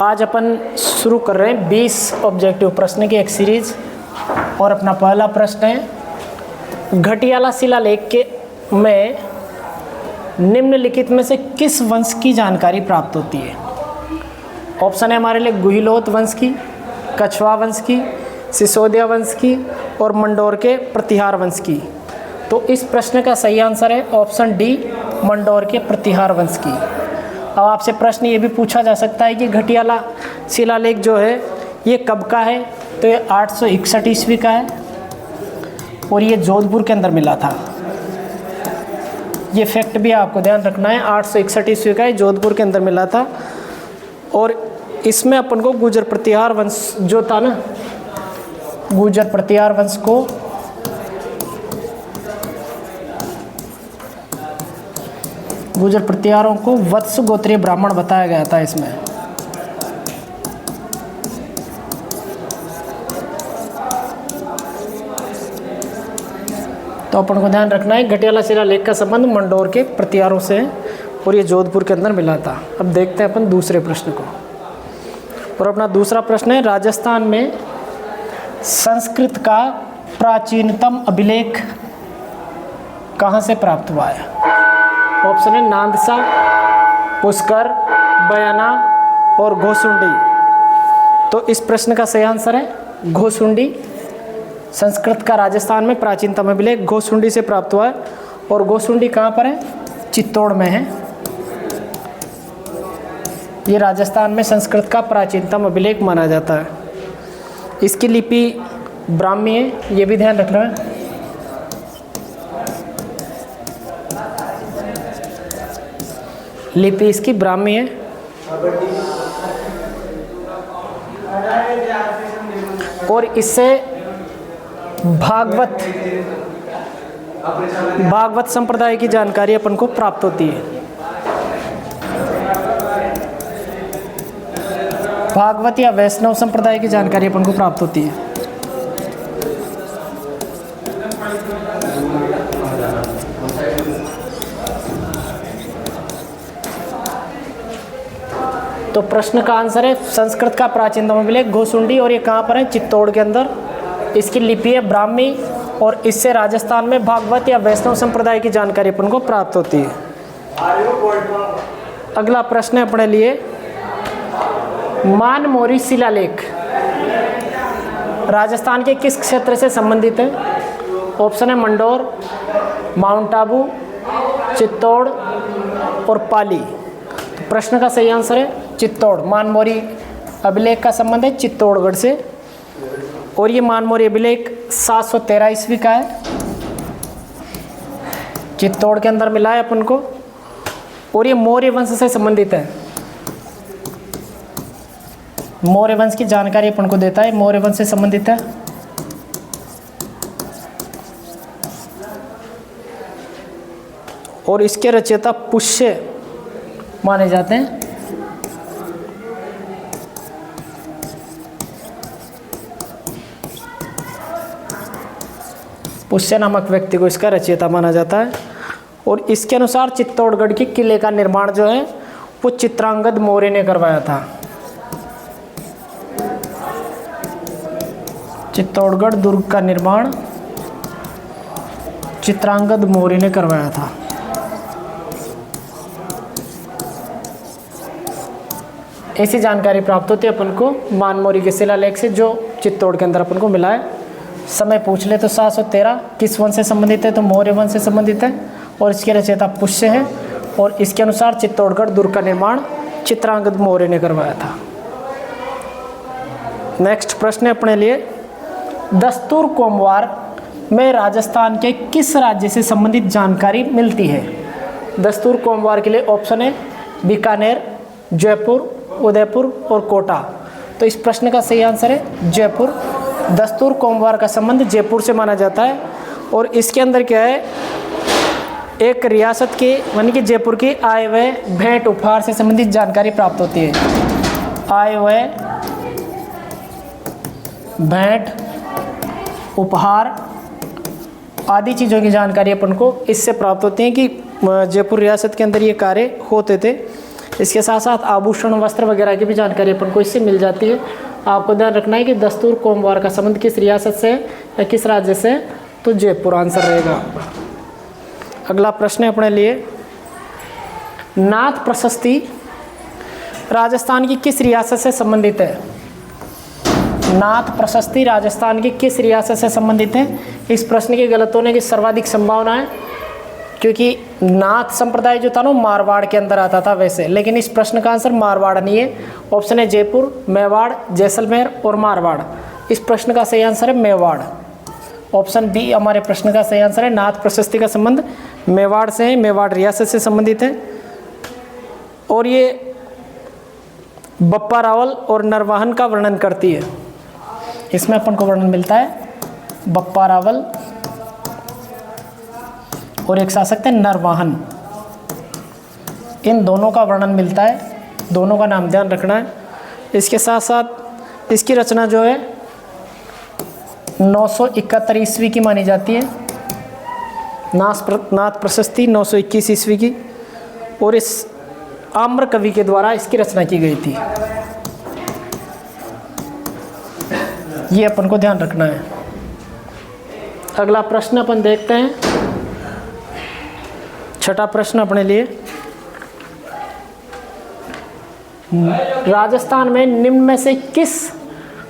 आज अपन शुरू कर रहे हैं 20 ऑब्जेक्टिव प्रश्न की एक सीरीज। और अपना पहला प्रश्न है, घटियाला शिलालेख के में निम्नलिखित में से किस वंश की जानकारी प्राप्त होती है? ऑप्शन है हमारे लिए गुहिलोत वंश की, कछवा वंश की, सिसोदिया वंश की और मंडोर के प्रतिहार वंश की। तो इस प्रश्न का सही आंसर है ऑप्शन डी, मंडोर के प्रतिहार वंश की। अब आपसे प्रश्न ये भी पूछा जा सकता है कि घटियाला शिलालेख जो है ये कब का है? तो ये 861 ईस्वी का है और ये जोधपुर के अंदर मिला था। ये फैक्ट भी आपको ध्यान रखना है, 861 ईस्वी का है, जोधपुर के अंदर मिला था। और इसमें अपन को गुर्जर प्रतिहार वंश जो था ना, गुर्जर प्रतिहार वंश को गुर्जर प्रतिहारों को वत्स गोत्रीय ब्राह्मण बताया गया था इसमें। तो अपन को ध्यान रखना है घटियाला शिलालेख का संबंध मंडोर के प्रतिहारों से है और ये जोधपुर के अंदर मिला था। अब देखते हैं अपन दूसरे प्रश्न को। और अपना दूसरा प्रश्न है, राजस्थान में संस्कृत का प्राचीनतम अभिलेख कहाँ से प्राप्त हुआ है? ऑप्शन है नांदसा, पुष्कर, बयाना और घोसुंडी। तो इस प्रश्न का सही आंसर है घोसुंडी। संस्कृत का राजस्थान में प्राचीनतम अभिलेख घोसुंडी से प्राप्त हुआ है। और घोसुंडी कहाँ पर है? चित्तौड़ में है। ये राजस्थान में संस्कृत का प्राचीनतम अभिलेख माना जाता है। इसकी लिपि ब्राह्मी है, ये भी ध्यान रखना है। लिपि इसकी ब्राह्मी है। और इससे भागवत संप्रदाय की जानकारी अपन को प्राप्त होती है। भागवत या वैष्णव संप्रदाय की जानकारी अपन को प्राप्त होती है। तो प्रश्न का आंसर है संस्कृत का प्राचीनतम अभिलेख घोसुंडी। और ये कहाँ पर है? चित्तौड़ के अंदर। इसकी लिपि है ब्राह्मी और इससे राजस्थान में भागवत या वैष्णव संप्रदाय की जानकारी अपन को प्राप्त होती है। अगला प्रश्न है अपने लिए, मानमोरी शिलालेख राजस्थान के किस क्षेत्र से संबंधित है? ऑप्शन है मंडोर, माउंट आबू, चित्तौड़ और पाली। तो प्रश्न का सही आंसर है चित्तौड़। मानमोरी अभिलेख का संबंध है चित्तौड़गढ़ से। और ये मानमोरी अभिलेख 713 ईस्वी का है, चित्तौड़ के अंदर मिला है अपन को। और ये मौर्य वंश से संबंधित है। मौर्य वंश की जानकारी अपन को देता है, मौर्य वंश से संबंधित है। और इसके रचयिता पुष्य माने जाते हैं। पुष्य नामक व्यक्ति को इसका रचयिता माना जाता है। और इसके अनुसार चित्तौड़गढ़ के किले का निर्माण जो है वो चित्रांगद मौर्य ने करवाया था। चित्तौड़गढ़ दुर्ग का निर्माण चित्रांगद मौर्य ने करवाया था। ऐसी जानकारी प्राप्त होती है अपन को मानमोरी के शिलालेख से जो चित्तौड़ के अंदर अपन को मिला है। समय पूछ ले तो 713 किस वंश से संबंधित है? तो मौर्य वंश से संबंधित है। और इसके रचयिता पुष्य है। और इसके अनुसार चित्तौड़गढ़ दुर्ग का निर्माण चित्रांगद मौर्य ने करवाया था। नेक्स्ट प्रश्न है अपने लिए, दस्तूर कोमवार में राजस्थान के किस राज्य से संबंधित जानकारी मिलती है? दस्तूर कोमवार के लिए ऑप्शन है बीकानेर, जयपुर, उदयपुर और कोटा। तो इस प्रश्न का सही आंसर है जयपुर। दस्तूर कोमवार का संबंध जयपुर से माना जाता है। और इसके अंदर क्या है, एक रियासत की यानी कि जयपुर की आय व्यय, भेंट उपहार से संबंधित जानकारी प्राप्त होती है। आय व्यय, भेंट, उपहार आदि चीज़ों की जानकारी अपन को इससे प्राप्त होती है कि जयपुर रियासत के अंदर ये कार्य होते थे। इसके साथ साथ आभूषण वस्त्र वगैरह की भी जानकारी अपन को इससे मिल जाती है। आपको ध्यान रखना है कि दस्तूर कोमवार का संबंध किस रियासत से या किस राज्य से, तो जयपुर आंसर रहेगा। अगला प्रश्न है अपने लिए, नाथ प्रशस्ति राजस्थान की किस रियासत से संबंधित है? नाथ प्रशस्ति राजस्थान की किस रियासत से संबंधित है? इस प्रश्न के गलत होने की सर्वाधिक संभावना है, क्योंकि नाथ संप्रदाय जो था ना मारवाड़ के अंदर आता था वैसे, लेकिन इस प्रश्न का आंसर मारवाड़ नहीं है। ऑप्शन है जयपुर, मेवाड़, जैसलमेर और मारवाड़। इस प्रश्न का सही आंसर है मेवाड़। ऑप्शन बी हमारे प्रश्न का सही आंसर है। नाथ प्रशस्ति का संबंध मेवाड़ से है, मेवाड़ रियासत से संबंधित है। और ये बप्पा रावल और नरवाहन का वर्णन करती है। इसमें अपन को वर्णन मिलता है बप्पा रावल और एक शासक थे नरवाहन, इन दोनों का वर्णन मिलता है। दोनों का नाम ध्यान रखना है। इसके साथ साथ इसकी रचना जो है 971 ईस्वी की मानी जाती है। नाथ प्रशस्ति 921 ईस्वी की, और इस आम्र कवि के द्वारा इसकी रचना की गई थी। ये अपन को ध्यान रखना है। अगला प्रश्न अपन देखते हैं, छठा प्रश्न अपने लिए, राजस्थान में निम्न में से किस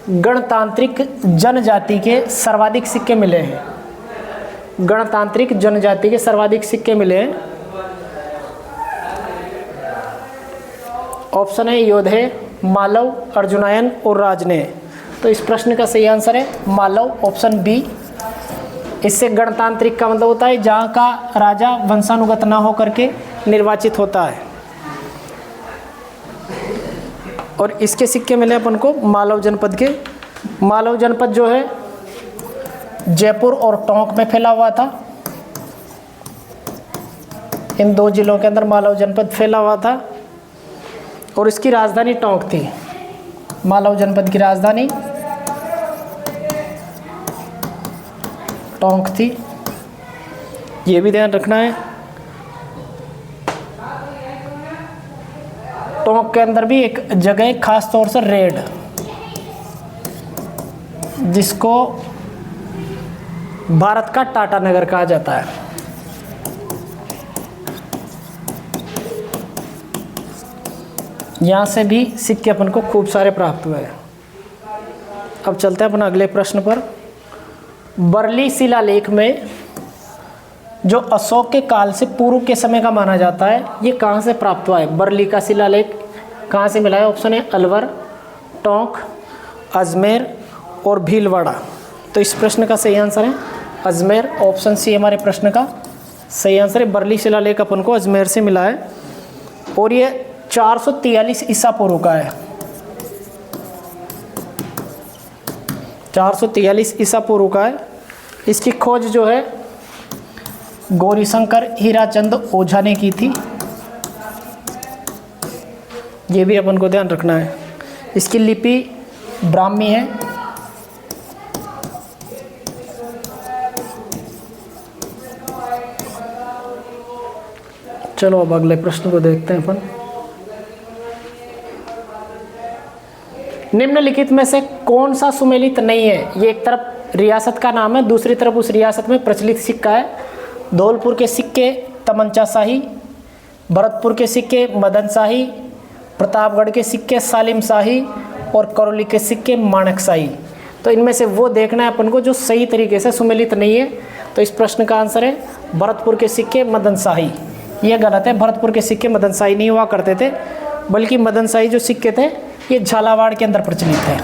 गणतांत्रिक जनजाति के सर्वाधिक सिक्के मिले हैं? गणतांत्रिक जनजाति के सर्वाधिक सिक्के मिले हैं। ऑप्शन है योधे, मालव, अर्जुनायन और राजनेय। तो इस प्रश्न का सही आंसर है मालव, ऑप्शन बी। इससे गणतांत्रिक का मतलब होता है जहाँ का राजा वंशानुगत ना होकर के निर्वाचित होता है। और इसके सिक्के मिले अपन को मालव जनपद के। मालव जनपद जो है जयपुर और टोंक में फैला हुआ था। इन दो जिलों के अंदर मालव जनपद फैला हुआ था और इसकी राजधानी टोंक थी। मालव जनपद की राजधानी टोंक थी, ये भी ध्यान रखना है। टोंक के अंदर भी एक जगह है खास तौर से रेड, जिसको भारत का टाटा नगर कहा जाता है। यहाँ से भी सिक्के अपन को खूब सारे प्राप्त हुए। अब चलते हैं अपना अगले प्रश्न पर। बरली शिलालेख में जो अशोक के काल से पूर्व के समय का माना जाता है, ये कहाँ से प्राप्त हुआ है? बरली का शिलालेख कहाँ से मिला है? ऑप्शन है अलवर, टोंक, अजमेर और भीलवाड़ा। तो इस प्रश्न का सही आंसर है अजमेर। ऑप्शन सी हमारे प्रश्न का सही आंसर है। बरली शिलालेख अपन को अजमेर से मिला है और ये 443 ईसा पूर्व का है। 443 ईसा पूर्व का है। इसकी खोज जो है गौरीशंकर हीराचंद ओझा ने की थी। ये भी अपन को ध्यान रखना है। इसकी लिपि ब्राह्मी है। चलो अब अगले प्रश्न को देखते हैं अपन। निम्नलिखित में से कौन सा सुमेलित नहीं है? ये एक तरफ रियासत का नाम है, दूसरी तरफ उस रियासत में प्रचलित सिक्का है। धौलपुर के सिक्के तमंचा शाही, भरतपुर के सिक्के मदन शाही, प्रतापगढ़ के सिक्के सालिम शाही और करौली के सिक्के माणक शाही। तो इनमें से वो देखना है अपन को जो सही तरीके से सुमेलित नहीं है। तो इस प्रश्न का आंसर है भरतपुर के सिक्के मदन शाही। ये गलत है, भरतपुर के सिक्के मदन शाही नहीं हुआ करते थे, बल्कि मदन शाही जो सिक्के थे ये झालावाड़ के अंदर प्रचलित है।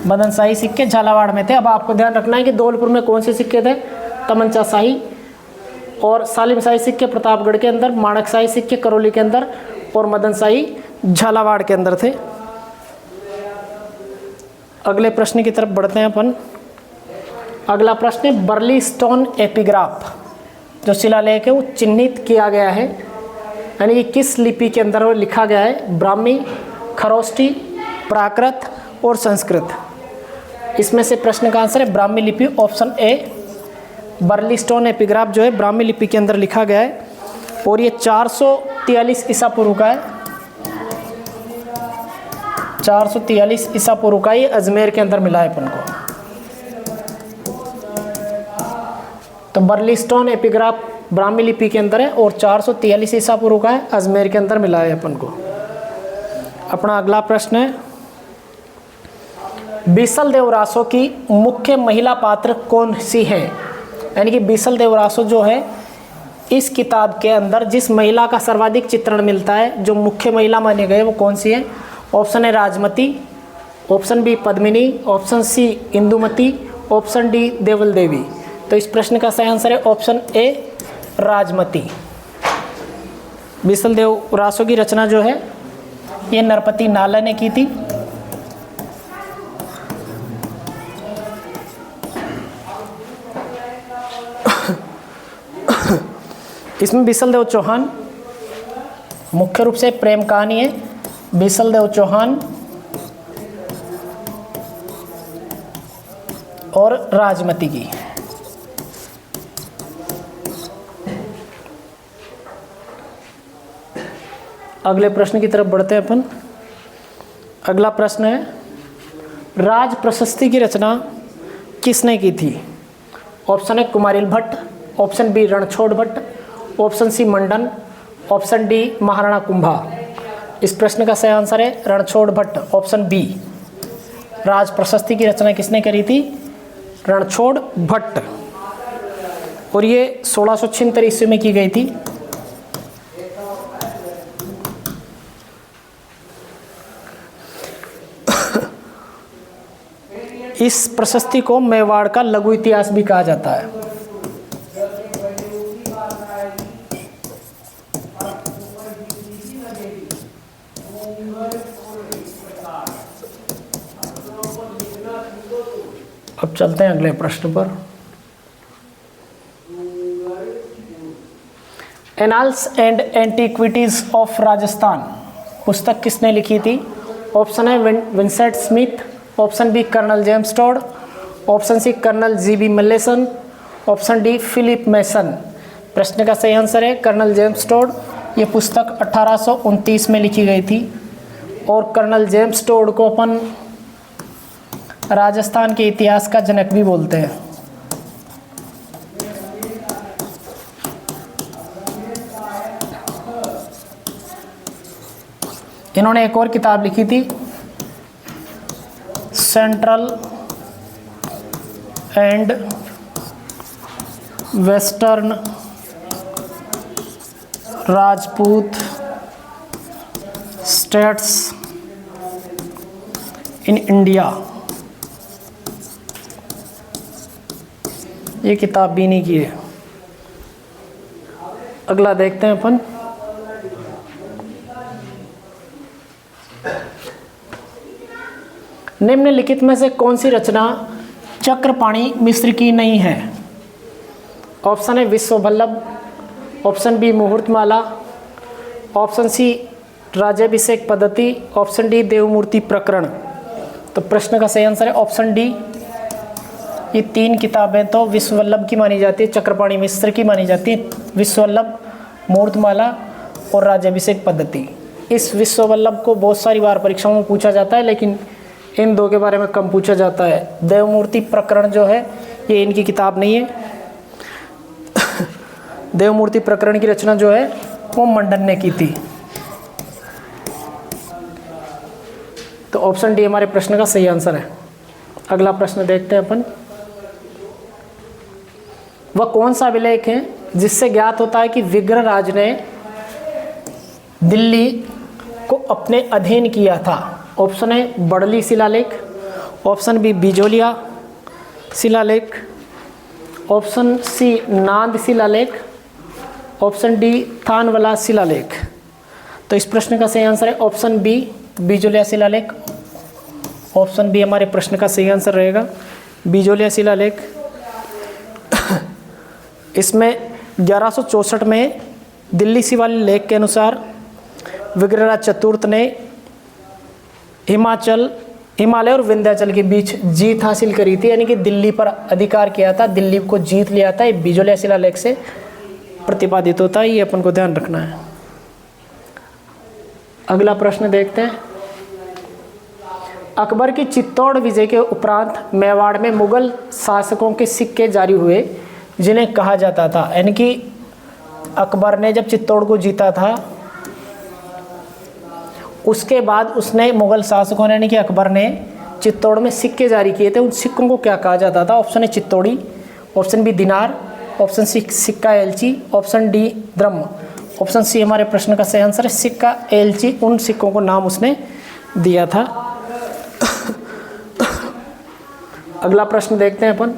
मदन शाही सिक्के झालावाड़ में थे। अब आपको ध्यान रखना है कि धौलपुर में कौन से सिक्के थे? तमंचा शाही और सालिम शाही सिक्के प्रतापगढ़ के अंदर, माणक शाही सिक्के करौली के अंदर और मदन शाही झालावाड़ के अंदर थे। अगले प्रश्न की तरफ बढ़ते हैं अपन। अगला प्रश्न है बर्ली स्टोन एपिग्राफ जो शिलालेख है वो चिन्हित किया गया है, यानी कि किस लिपि के अंदर वो लिखा गया है? ब्राह्मी, खरोष्टी, प्राकृत और संस्कृत। इसमें से प्रश्न का आंसर है ब्राह्मी लिपि, option A. Barley stone epigraph जो है ब्राह्मी लिपि के अंदर लिखा गया है। और ये 443 ईसा पूर्व का है। 443 ईसा पूर्व का, ये अजमेर के अंदर मिला है अपन को। तो बर्लिस्टोन एपिग्राफ ब्राह्मी लिपि के अंदर है और 443 ईसा पूर्व का है, अजमेर के अंदर मिला है अपन को। अपना अगला प्रश्न है, बीसल देवरासो की मुख्य महिला पात्र कौन सी है? यानी कि बीसल देवरासो जो है, इस किताब के अंदर जिस महिला का सर्वाधिक चित्रण मिलता है, जो मुख्य महिला माने गए, वो कौन सी है? ऑप्शन है Rajmati, option B Padmini, option C Indumati, option D Deval Devi. तो इस प्रश्न का सही आंसर है ऑप्शन ए राजमती। बीसल देवरासो की रचना जो है ये नरपति नाला ने की थी। इसमें बीसल देव चौहान, मुख्य रूप से प्रेम कहानी है बीसल देव चौहान और राजमती की। अगले प्रश्न की तरफ बढ़ते हैं अपन। अगला प्रश्न है, राज प्रशस्ति की रचना किसने की थी? ऑप्शन है Kumaril Bhatt, option B Ranchhod Bhatt, option C Mandan, option D Maharana Kumbha. इस प्रश्न का सही आंसर है रणछोड़ भट्ट, ऑप्शन बी। राज प्रशस्ति की रचना किसने करी थी? रणछोड़ भट्ट, और ये 1676 ईस्वी में की गई थी। इस प्रशस्ति को मेवाड़ का लघु इतिहास भी कहा जाता है। अब चलते हैं अगले प्रश्न पर। Annals and antiquities of Rajasthan पुस्तक किसने लिखी थी? ऑप्शन है Vincent Smith, option B colonel James Tod, option C colonel G B. Malleson, option D Philip Mason. प्रश्न का सही आंसर है कर्नल जेम्स टॉड। ये पुस्तक 1829 में लिखी गई थी और कर्नल जेम्स टॉड को अपन राजस्थान के इतिहास का जनक भी बोलते हैं। इन्होंने एक और किताब लिखी थी, central and western Rajput states in India. ये किताब भी नहीं की है। अगला देखते हैं अपन। निम्नलिखित में से कौन सी रचना चक्रपाणि मिश्र की नहीं है? ऑप्शन है विश्ववल्लभ, ऑप्शन बी मुहूर्तमाला, ऑप्शन सी राज्याभिषेक पद्धति, ऑप्शन डी देवमूर्ति प्रकरण। तो प्रश्न का सही आंसर है ऑप्शन डी। ये तीन किताबें तो विश्ववल्लभ की मानी जाती है, चक्रपाणि मिश्र की मानी जाती है। विश्ववल्लभ, मुहूर्तमाला और राज्याभिषेक पद्धति। इस विश्ववल्लभ को बहुत सारी बार परीक्षाओं में पूछा जाता है, लेकिन इन दो के बारे में कम पूछा जाता है। देवमूर्ति प्रकरण जो है ये इनकी किताब नहीं है। देवमूर्ति प्रकरण की रचना जो है वो मंडन ने की थी। तो ऑप्शन डी हमारे प्रश्न का सही आंसर है। अगला प्रश्न देखते हैं अपन। वह कौन सा अभिलेख है जिससे ज्ञात होता है कि विग्रहराज ने दिल्ली को अपने अधीन किया था? ऑप्शन है बड़ली शिलालेख, ऑप्शन बी बिजोलिया शिलालेख, ऑप्शन सी नांद शिलालेख, ऑप्शन डी थानवाला शिलालेख। तो इस प्रश्न का सही आंसर है ऑप्शन बी बिजोलिया शिलालेख। ऑप्शन बी हमारे प्रश्न का सही आंसर रहेगा, बिजोलिया शिलालेख। इसमें 1164 में दिल्ली शिलालेख के अनुसार विग्रहराज चतुर्थ ने हिमालय और विंध्याचल के बीच जीत हासिल करी थी, यानी कि दिल्ली पर अधिकार किया था, दिल्ली को जीत लिया था। ये बिजोलिया शिलालेख से प्रतिपादित होता है, ये अपन को ध्यान रखना है। अगला प्रश्न देखते हैं। अकबर की चित्तौड़ विजय के उपरांत मेवाड़ में मुगल शासकों के सिक्के जारी हुए जिन्हें कहा जाता था, यानी कि अकबर ने जब चित्तौड़ को जीता था उसके बाद उसने मुगल शासकों ने यानी कि अकबर ने चित्तौड़ में सिक्के जारी किए थे, उन सिक्कों को क्या कहा जाता था? Option A Chittori, option B दिनार, ऑप्शन सी सिक्का एलची, ऑप्शन डी द्रह्म। ऑप्शन सी हमारे प्रश्न का सही आंसर है सिक्का एलची, उन सिक्कों को नाम उसने दिया था। अगला प्रश्न देखते हैं अपन।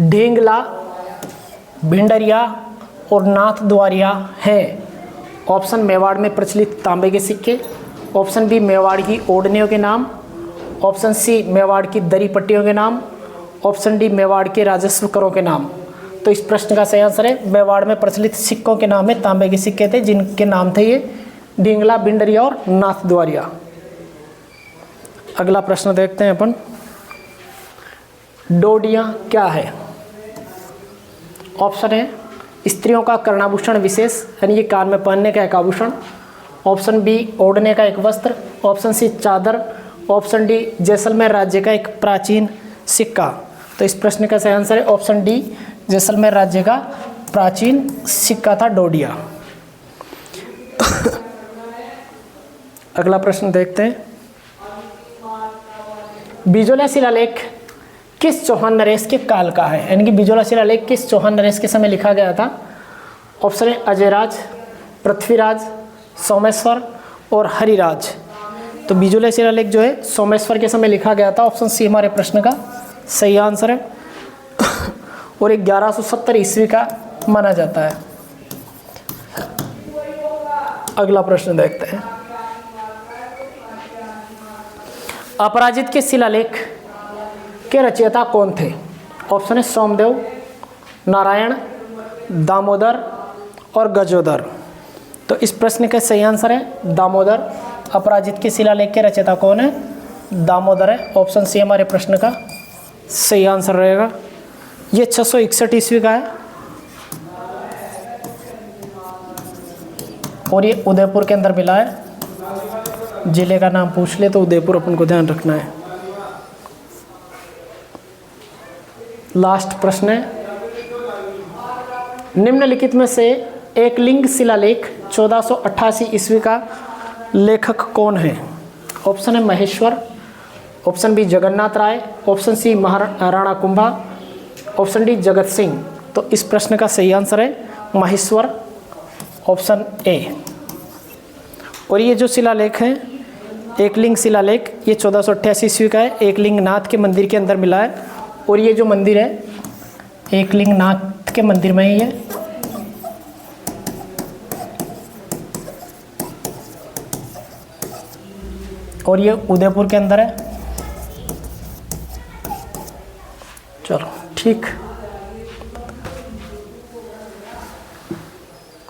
ढेंगला, भिंडरिया और नाथ द्वारिया है। ऑप्शन मेवाड़ में प्रचलित तांबे के सिक्के, ऑप्शन बी मेवाड़ की ओढ़नियों के नाम, ऑप्शन सी मेवाड़ की दरी पट्टियों के नाम, ऑप्शन डी मेवाड़ के राजस्व करों के नाम। तो इस प्रश्न का सही आंसर है मेवाड़ में प्रचलित सिक्कों के नाम है तांबे के सिक्के थे, जिनके नाम थे ये ढेंगला, भिंडरिया और नाथ द्वारिया। अगला प्रश्न देखते हैं अपन। डोडियाँ क्या है? ऑप्शन है स्त्रियों का कर्णाभूषण विशेष, यानी ये कान में पहनने का एक आभूषण, ऑप्शन बी ओढ़ने का एक वस्त्र, ऑप्शन सी चादर, ऑप्शन डी जैसलमेर राज्य का एक प्राचीन सिक्का। तो इस प्रश्न का सही आंसर है ऑप्शन डी, जैसलमेर राज्य का प्राचीन सिक्का था डोडिया। अगला प्रश्न देखते हैं। बिजोला शिलालेख किस चौहान नरेश के काल का है? यानी कि बिजोला शिलालेख किस चौहान नरेश के समय लिखा गया था? ऑप्शन है अजयराज, पृथ्वीराज, सोमेश्वर और हरिराज। तो बिजोला शिलालेख जो है सोमेश्वर के समय लिखा गया था, ऑप्शन सी हमारे प्रश्न का सही आंसर है। और 1170 ईस्वी का माना जाता है। अगला प्रश्न देखते हैं। अपराजित के शिलालेख के रचयिता कौन थे? ऑप्शन है सोमदेव, नारायण, दामोदर और गजोदर। तो इस प्रश्न का सही आंसर है दामोदर। अपराजित के शिलालेख के रचयिता कौन है? दामोदर है। ऑप्शन सी हमारे प्रश्न का सही आंसर रहेगा। ये 661 ईस्वी का है और ये उदयपुर के अंदर मिला है। जिले का नाम पूछ ले तो उदयपुर अपन को ध्यान रखना है। लास्ट प्रश्न है। निम्नलिखित में से एकलिंग शिलालेख 1488 ईस्वी का लेखक कौन है? ऑप्शन है Maheshwar, option B Jagannath Rai, option C Maharana Kumbha, option D Jagat Singh. तो इस प्रश्न का सही आंसर है महेश्वर, ऑप्शन ए। और ये जो शिलालेख है एकलिंग शिलालेख, ये 1488 ईस्वी का है। एकलिंग नाथ के मंदिर के अंदर मिला है। और ये जो मंदिर है एकलिंग नाथ के मंदिर में ही है। और ये उदयपुर के अंदर है। चलो ठीक।